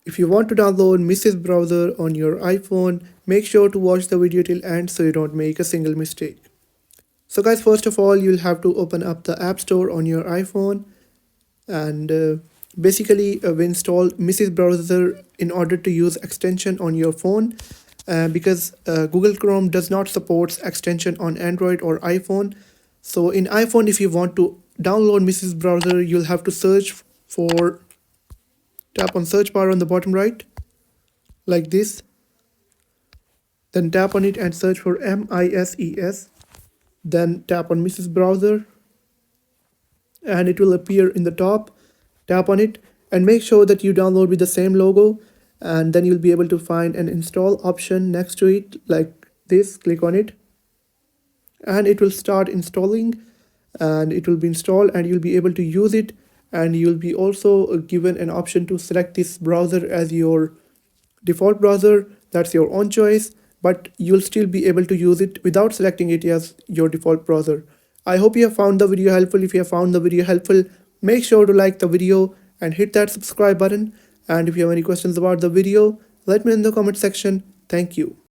If you want to download MISES browser on your iPhone, make sure to watch the video till end so you don't make a single mistake. So guys, first of all, you'll have to open up the App Store on your iPhone and basically we install MISES browser in order to use extension on your phone because Google Chrome does not support extension on Android or iPhone. So in iPhone, if you want to download MISES browser, you'll have to search for, tap on search bar on the bottom right like this, then tap on it and search for MISES, then tap on MISES browser and it will appear in the top. Tap on it and make sure that you download with the same logo, and then you'll be able to find an install option next to it like this. Click on it and it will start installing, and it will be installed and you'll be able to use it, and you'll be also given an option to select this browser as your default browser. That's your own choice, but you'll still be able to use it without selecting it as your default browser. I hope you have found the video helpful. If you have found the video helpful, make sure to like the video and hit that subscribe button. And if you have any questions about the video, let me know in the comment section. Thank you.